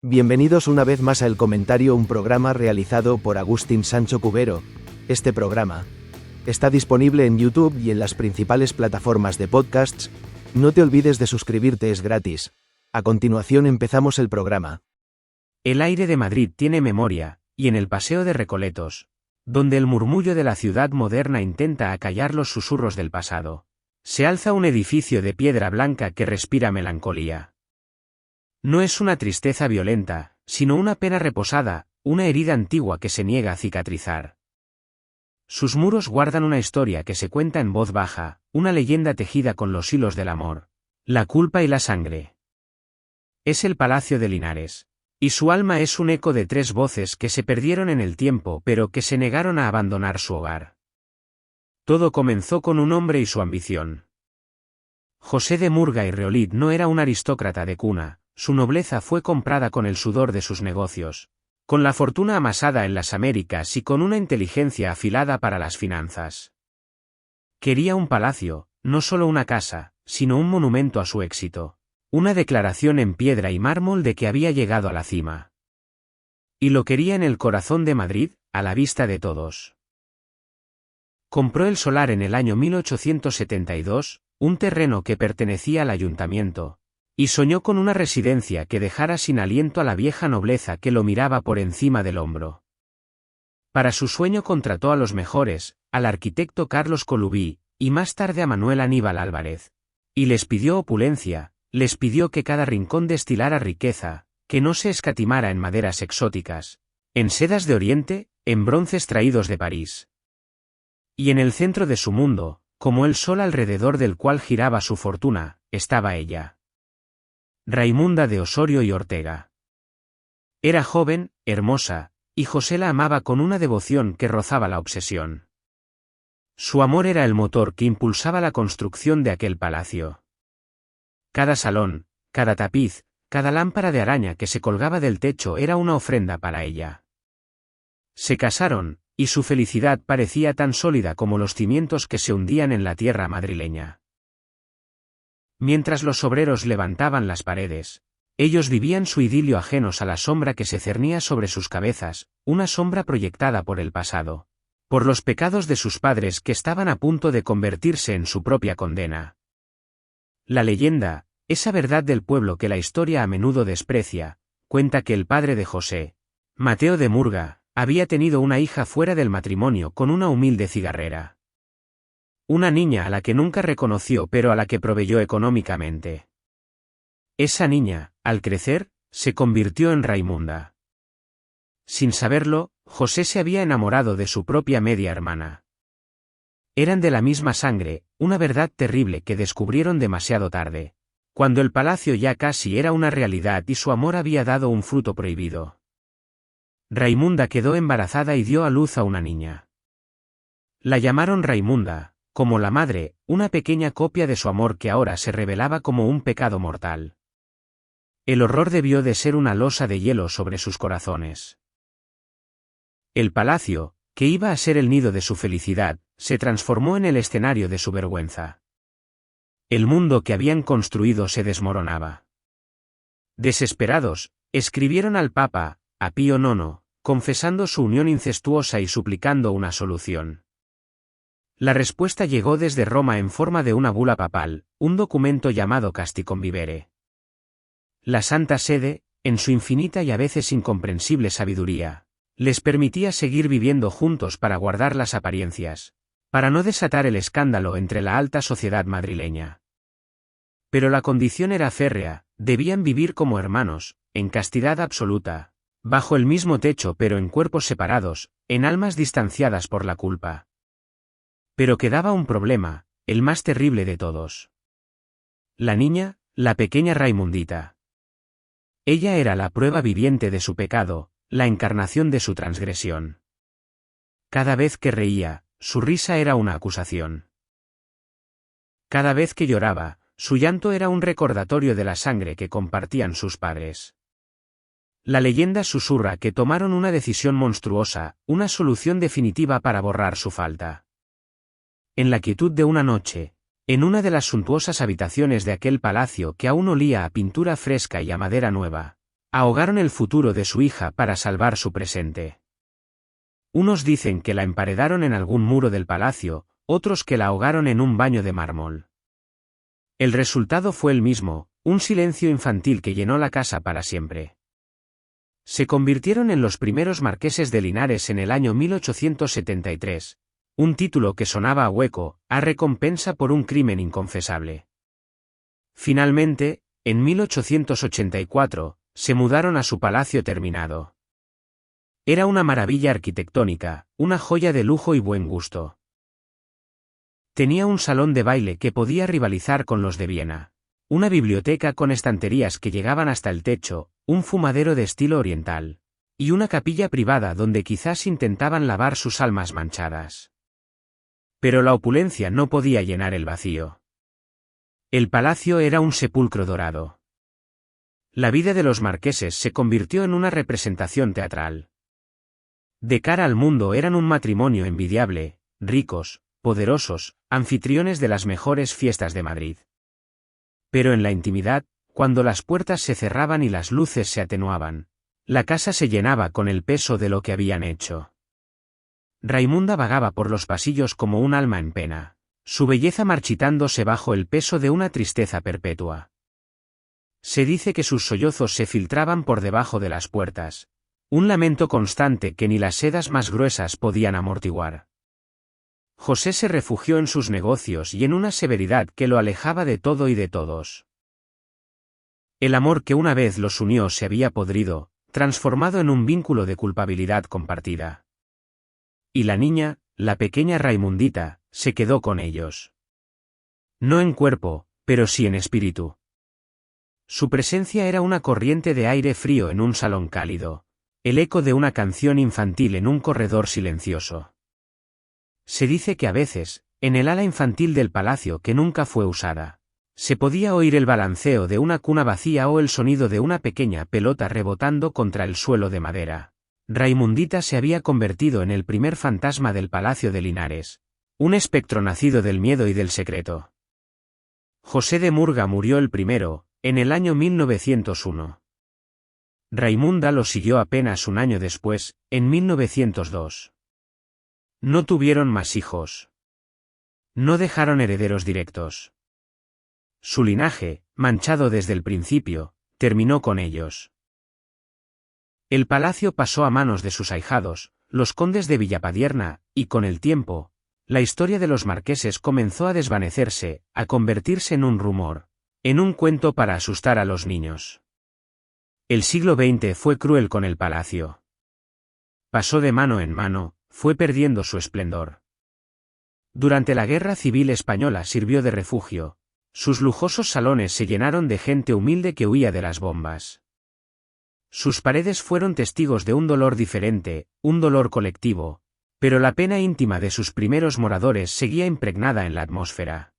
Bienvenidos una vez más a El Comentario, un programa realizado por Agustín Sancho Cubero. Este programa está disponible en YouTube y en las principales plataformas de podcasts. No te olvides de suscribirte, es gratis. A continuación empezamos el programa. El aire de Madrid tiene memoria, y en el Paseo de Recoletos, donde el murmullo de la ciudad moderna intenta acallar los susurros del pasado, se alza un edificio de piedra blanca que respira melancolía. No es una tristeza violenta, sino una pena reposada, una herida antigua que se niega a cicatrizar. Sus muros guardan una historia que se cuenta en voz baja, una leyenda tejida con los hilos del amor, la culpa y la sangre. Es el Palacio de Linares, y su alma es un eco de tres voces que se perdieron en el tiempo pero que se negaron a abandonar su hogar. Todo comenzó con un hombre y su ambición. José de Murga y Reolid no era un aristócrata de cuna. Su nobleza fue comprada con el sudor de sus negocios, con la fortuna amasada en las Américas y con una inteligencia afilada para las finanzas. Quería un palacio, no solo una casa, sino un monumento a su éxito, una declaración en piedra y mármol de que había llegado a la cima. Y lo quería en el corazón de Madrid, a la vista de todos. Compró el solar en el año 1872, un terreno que pertenecía al ayuntamiento, y soñó con una residencia que dejara sin aliento a la vieja nobleza que lo miraba por encima del hombro. Para su sueño contrató a los mejores, al arquitecto Carlos Colubí, y más tarde a Manuel Aníbal Álvarez. Y les pidió opulencia, les pidió que cada rincón destilara riqueza, que no se escatimara en maderas exóticas, en sedas de Oriente, en bronces traídos de París. Y en el centro de su mundo, como el sol alrededor del cual giraba su fortuna, estaba ella. Raimunda de Osorio y Ortega. Era joven, hermosa, y José la amaba con una devoción que rozaba la obsesión. Su amor era el motor que impulsaba la construcción de aquel palacio. Cada salón, cada tapiz, cada lámpara de araña que se colgaba del techo era una ofrenda para ella. Se casaron, y su felicidad parecía tan sólida como los cimientos que se hundían en la tierra madrileña. Mientras los obreros levantaban las paredes, ellos vivían su idilio ajenos a la sombra que se cernía sobre sus cabezas, una sombra proyectada por el pasado, por los pecados de sus padres que estaban a punto de convertirse en su propia condena. La leyenda, esa verdad del pueblo que la historia a menudo desprecia, cuenta que el padre de José, Mateo de Murga, había tenido una hija fuera del matrimonio con una humilde cigarrera. Una niña a la que nunca reconoció pero a la que proveyó económicamente. Esa niña, al crecer, se convirtió en Raimunda. Sin saberlo, José se había enamorado de su propia media hermana. Eran de la misma sangre, una verdad terrible que descubrieron demasiado tarde, cuando el palacio ya casi era una realidad y su amor había dado un fruto prohibido. Raimunda quedó embarazada y dio a luz a una niña. La llamaron Raimunda, como la madre, una pequeña copia de su amor que ahora se revelaba como un pecado mortal. El horror debió de ser una losa de hielo sobre sus corazones. El palacio, que iba a ser el nido de su felicidad, se transformó en el escenario de su vergüenza. El mundo que habían construido se desmoronaba. Desesperados, escribieron al Papa, a Pío IX, confesando su unión incestuosa y suplicando una solución. La respuesta llegó desde Roma en forma de una bula papal, un documento llamado Casti Convivere. La Santa Sede, en su infinita y a veces incomprensible sabiduría, les permitía seguir viviendo juntos para guardar las apariencias, para no desatar el escándalo entre la alta sociedad madrileña. Pero la condición era férrea, debían vivir como hermanos, en castidad absoluta, bajo el mismo techo pero en cuerpos separados, en almas distanciadas por la culpa. Pero quedaba un problema, el más terrible de todos. La niña, la pequeña Raimundita. Ella era la prueba viviente de su pecado, la encarnación de su transgresión. Cada vez que reía, su risa era una acusación. Cada vez que lloraba, su llanto era un recordatorio de la sangre que compartían sus padres. La leyenda susurra que tomaron una decisión monstruosa, una solución definitiva para borrar su falta. En la quietud de una noche, En una de las suntuosas habitaciones de aquel palacio que aún olía a pintura fresca y a madera nueva, Ahogaron el futuro de su hija para salvar su presente. Unos dicen que la emparedaron en algún muro del palacio, otros que la ahogaron en un baño de mármol. El resultado fue el mismo, un silencio infantil que llenó la casa para siempre. Se convirtieron en los primeros marqueses de Linares en el año 1873, un título que sonaba a hueco, a recompensa por un crimen inconfesable. Finalmente, en 1884, se mudaron a su palacio terminado. Era una maravilla arquitectónica, una joya de lujo y buen gusto. Tenía un salón de baile que podía rivalizar con los de Viena, una biblioteca con estanterías que llegaban hasta el techo, un fumadero de estilo oriental, y una capilla privada donde quizás intentaban lavar sus almas manchadas. Pero la opulencia no podía llenar el vacío. El palacio era un sepulcro dorado. La vida de los marqueses se convirtió en una representación teatral. De cara al mundo eran un matrimonio envidiable, ricos, poderosos, anfitriones de las mejores fiestas de Madrid. Pero en la intimidad, cuando las puertas se cerraban y las luces se atenuaban, la casa se llenaba con el peso de lo que habían hecho. Raimunda vagaba por los pasillos como un alma en pena, su belleza marchitándose bajo el peso de una tristeza perpetua. Se dice que sus sollozos se filtraban por debajo de las puertas, un lamento constante que ni las sedas más gruesas podían amortiguar. José se refugió en sus negocios y en una severidad que lo alejaba de todo y de todos. El amor que una vez los unió se había podrido, transformado en un vínculo de culpabilidad compartida. Y la niña, la pequeña Raimundita, se quedó con ellos. No en cuerpo, pero sí en espíritu. Su presencia era una corriente de aire frío en un salón cálido, el eco de una canción infantil en un corredor silencioso. Se dice que a veces, en el ala infantil del palacio que nunca fue usada, se podía oír el balanceo de una cuna vacía o el sonido de una pequeña pelota rebotando contra el suelo de madera. Raimundita se había convertido en el primer fantasma del palacio de Linares, un espectro nacido del miedo y del secreto. José de Murga murió el primero, en el año 1901. Raimunda lo siguió apenas un año después, en 1902. No tuvieron más hijos. No dejaron herederos directos. Su linaje, manchado desde el principio, terminó con ellos. El palacio pasó a manos de sus ahijados, los condes de Villapadierna, y con el tiempo, la historia de los marqueses comenzó a desvanecerse, a convertirse en un rumor, en un cuento para asustar a los niños. El siglo XX fue cruel con el palacio. Pasó de mano en mano, fue perdiendo su esplendor. Durante la Guerra Civil Española sirvió de refugio, sus lujosos salones se llenaron de gente humilde que huía de las bombas. Sus paredes fueron testigos de un dolor diferente, un dolor colectivo, pero la pena íntima de sus primeros moradores seguía impregnada en la atmósfera.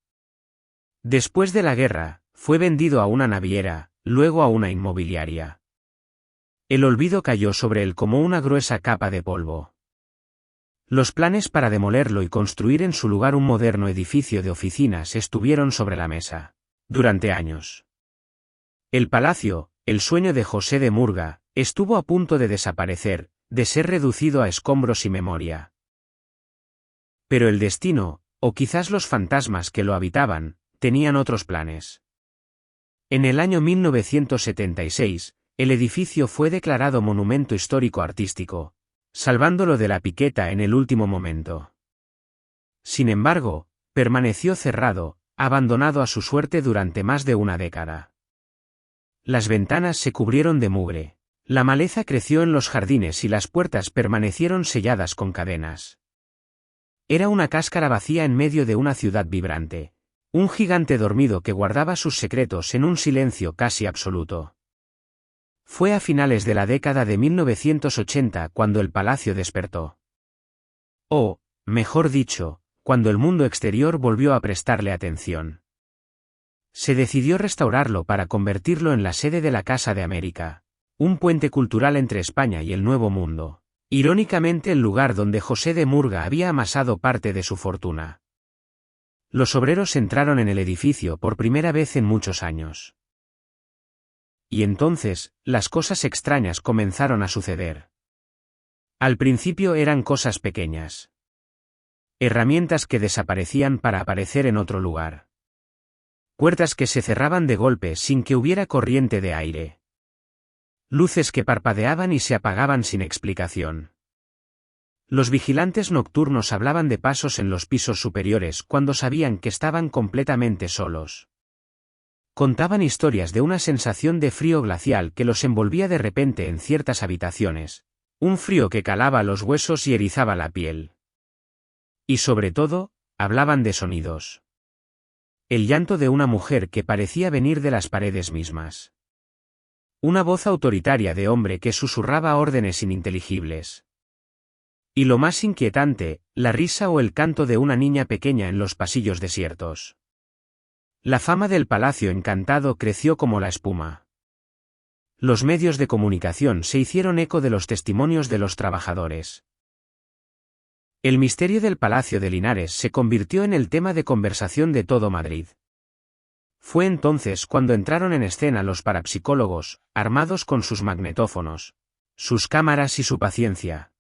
Después de la guerra, fue vendido a una naviera, luego a una inmobiliaria. El olvido cayó sobre él como una gruesa capa de polvo. Los planes para demolerlo y construir en su lugar un moderno edificio de oficinas estuvieron sobre la mesa, durante años. El palacio, el sueño de José de Murga, estuvo a punto de desaparecer, de ser reducido a escombros y memoria. Pero el destino, o quizás los fantasmas que lo habitaban, tenían otros planes. En el año 1976, el edificio fue declarado Monumento Histórico Artístico, salvándolo de la piqueta en el último momento. Sin embargo, permaneció cerrado, abandonado a su suerte durante más de una década. Las ventanas se cubrieron de mugre, la maleza creció en los jardines y las puertas permanecieron selladas con cadenas. Era una cáscara vacía en medio de una ciudad vibrante, un gigante dormido que guardaba sus secretos en un silencio casi absoluto. Fue a finales de la década de 1980 cuando el palacio despertó. O, mejor dicho, cuando el mundo exterior volvió a prestarle atención. Se decidió restaurarlo para convertirlo en la sede de la Casa de América, un puente cultural entre España y el Nuevo Mundo, irónicamente el lugar donde José de Murga había amasado parte de su fortuna. Los obreros entraron en el edificio por primera vez en muchos años. y entonces, las cosas extrañas comenzaron a suceder. Al principio eran cosas pequeñas. Herramientas que desaparecían para aparecer en otro lugar. Puertas que se cerraban de golpe sin que hubiera corriente de aire. Luces que parpadeaban y se apagaban sin explicación. Los vigilantes nocturnos hablaban de pasos en los pisos superiores cuando sabían que estaban completamente solos. Contaban historias de una sensación de frío glacial que los envolvía de repente en ciertas habitaciones, un frío que calaba los huesos y erizaba la piel. Y sobre todo, hablaban de sonidos. El llanto de una mujer que parecía venir de las paredes mismas. Una voz autoritaria de hombre que susurraba órdenes ininteligibles. Y lo más inquietante, la risa o el canto de una niña pequeña en los pasillos desiertos. La fama del Palacio Encantado creció como la espuma. Los medios de comunicación se hicieron eco de los testimonios de los trabajadores. El misterio del Palacio de Linares se convirtió en el tema de conversación de todo Madrid. Fue entonces cuando entraron en escena los parapsicólogos, armados con sus magnetófonos, sus cámaras y su paciencia.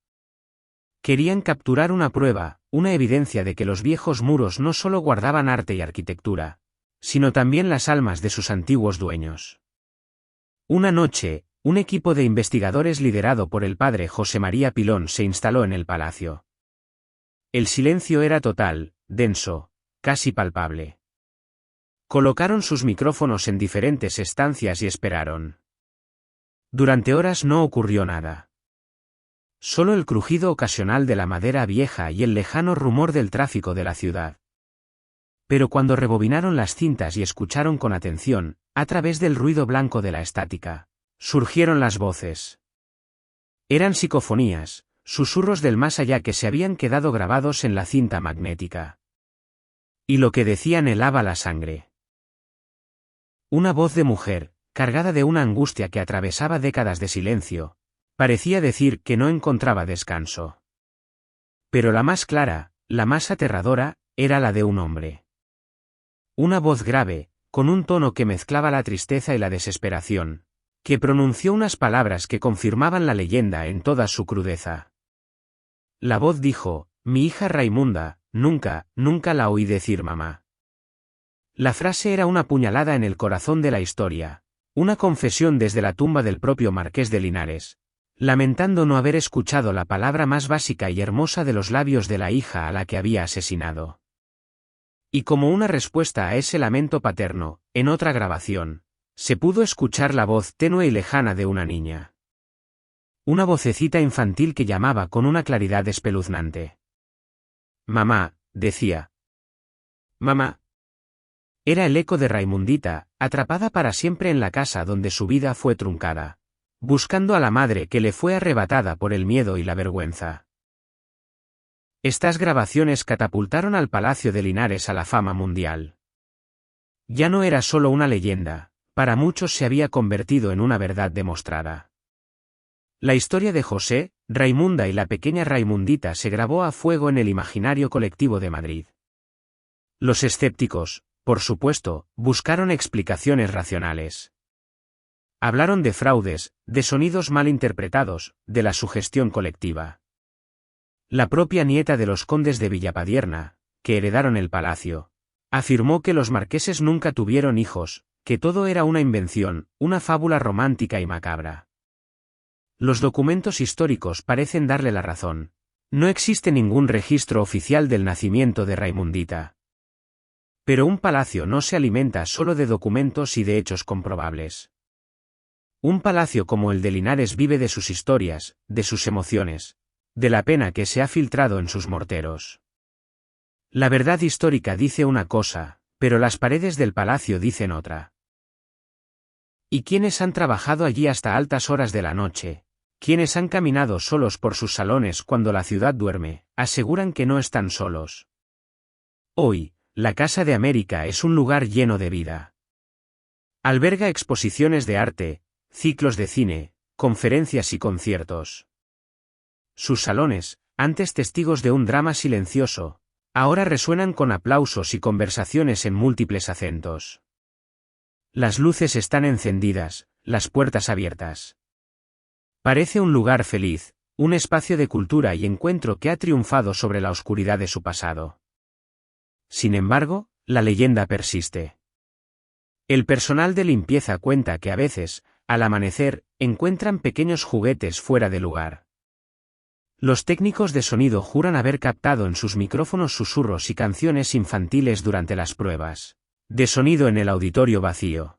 Querían capturar una prueba, una evidencia de que los viejos muros no solo guardaban arte y arquitectura, sino también las almas de sus antiguos dueños. Una noche, un equipo de investigadores liderado por el padre José María Pilón se instaló en el palacio. El silencio era total, denso, casi palpable. Colocaron sus micrófonos en diferentes estancias y esperaron. Durante horas no ocurrió nada. Solo el crujido ocasional de la madera vieja y el lejano rumor del tráfico de la ciudad. Pero cuando rebobinaron las cintas y escucharon con atención, a través del ruido blanco de la estática, surgieron las voces. Eran psicofonías, susurros del más allá que se habían quedado grabados en la cinta magnética. Y lo que decían helaba la sangre. Una voz de mujer, cargada de una angustia que atravesaba décadas de silencio, parecía decir que no encontraba descanso. Pero la más clara, la más aterradora, era la de un hombre. Una voz grave, con un tono que mezclaba la tristeza y la desesperación, que pronunció unas palabras que confirmaban la leyenda en toda su crudeza. La voz dijo: «Mi hija Raimunda, nunca la oí decir mamá». La frase era una puñalada en el corazón de la historia, una confesión desde la tumba del propio Marqués de Linares, lamentando no haber escuchado la palabra más básica y hermosa de los labios de la hija a la que había asesinado. Y como una respuesta a ese lamento paterno, en otra grabación, se pudo escuchar la voz tenue y lejana de una niña. Una vocecita infantil que llamaba con una claridad espeluznante. «Mamá», decía. «Mamá». Era el eco de Raimundita, atrapada para siempre en la casa donde su vida fue truncada, buscando a la madre que le fue arrebatada por el miedo y la vergüenza. Estas grabaciones catapultaron al Palacio de Linares a la fama mundial. Ya no era solo una leyenda, para muchos se había convertido en una verdad demostrada. La historia de José, Raimunda y la pequeña Raimundita se grabó a fuego en el imaginario colectivo de Madrid. Los escépticos, por supuesto, buscaron explicaciones racionales. Hablaron de fraudes, de sonidos mal interpretados, de la sugestión colectiva. La propia nieta de los condes de Villapadierna, que heredaron el palacio, afirmó que los marqueses nunca tuvieron hijos, que todo era una invención, una fábula romántica y macabra. Los documentos históricos parecen darle la razón. No existe ningún registro oficial del nacimiento de Raimundita. Pero un palacio no se alimenta solo de documentos y de hechos comprobables. Un palacio como el de Linares vive de sus historias, de sus emociones, de la pena que se ha filtrado en sus morteros. La verdad histórica dice una cosa, pero las paredes del palacio dicen otra. ¿Y quiénes han trabajado allí hasta altas horas de la noche? Quienes han caminado solos por sus salones cuando la ciudad duerme, aseguran que no están solos. Hoy, la Casa de América es un lugar lleno de vida. Alberga exposiciones de arte, ciclos de cine, conferencias y conciertos. Sus salones, antes testigos de un drama silencioso, ahora resuenan con aplausos y conversaciones en múltiples acentos. Las luces están encendidas, las puertas abiertas. Parece un lugar feliz, un espacio de cultura y encuentro que ha triunfado sobre la oscuridad de su pasado. Sin embargo, la leyenda persiste. El personal de limpieza cuenta que a veces, al amanecer, encuentran pequeños juguetes fuera de lugar. Los técnicos de sonido juran haber captado en sus micrófonos susurros y canciones infantiles durante las pruebas de sonido en el auditorio vacío.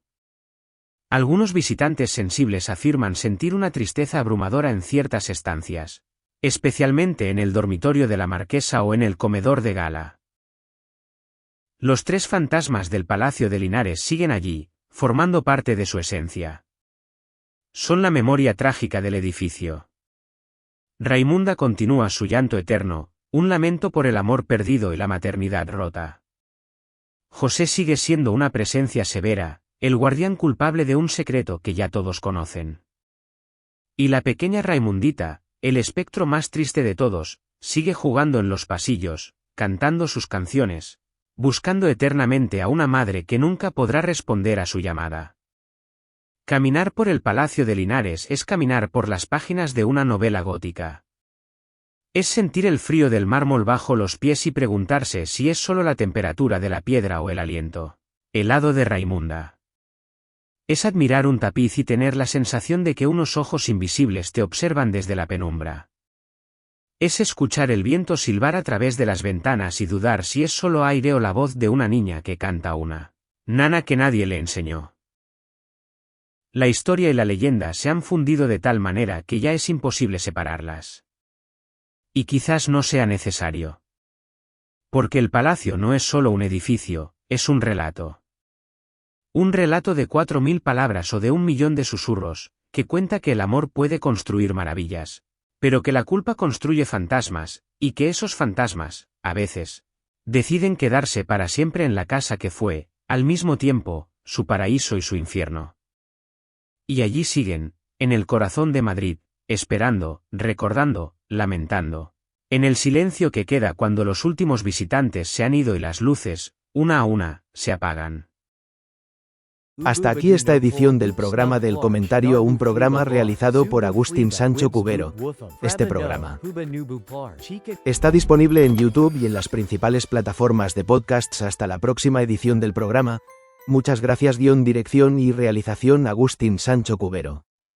Algunos visitantes sensibles afirman sentir una tristeza abrumadora en ciertas estancias, especialmente en el dormitorio de la marquesa o en el comedor de gala. Los 3 fantasmas del Palacio de Linares siguen allí, formando parte de su esencia. Son la memoria trágica del edificio. Raimunda continúa su llanto eterno, un lamento por el amor perdido y la maternidad rota. José sigue siendo una presencia severa, el guardián culpable de un secreto que ya todos conocen. Y la pequeña Raimundita, el espectro más triste de todos, sigue jugando en los pasillos, cantando sus canciones, buscando eternamente a una madre que nunca podrá responder a su llamada. Caminar por el Palacio de Linares es caminar por las páginas de una novela gótica. Es sentir el frío del mármol bajo los pies y preguntarse si es solo la temperatura de la piedra o el aliento helado de Raimunda. Es admirar un tapiz y tener la sensación de que unos ojos invisibles te observan desde la penumbra. Es escuchar el viento silbar a través de las ventanas y dudar si es solo aire o la voz de una niña que canta una nana que nadie le enseñó. La historia y la leyenda se han fundido de tal manera que ya es imposible separarlas. Y quizás no sea necesario. Porque el palacio no es solo un edificio, es un relato. Un relato de 4000 palabras o de 1 millón de susurros, que cuenta que el amor puede construir maravillas, pero que la culpa construye fantasmas, y que esos fantasmas, a veces, deciden quedarse para siempre en la casa que fue, al mismo tiempo, su paraíso y su infierno. Y allí siguen, en el corazón de Madrid, esperando, recordando, lamentando. En el silencio que queda cuando los últimos visitantes se han ido y las luces, una a una, se apagan. Hasta aquí esta edición del programa del comentario, un programa realizado por Agustín Sancho Cubero. Este programa está disponible en YouTube y en las principales plataformas de podcasts. Hasta la próxima edición del programa. Muchas gracias. Dirección y realización Agustín Sancho Cubero.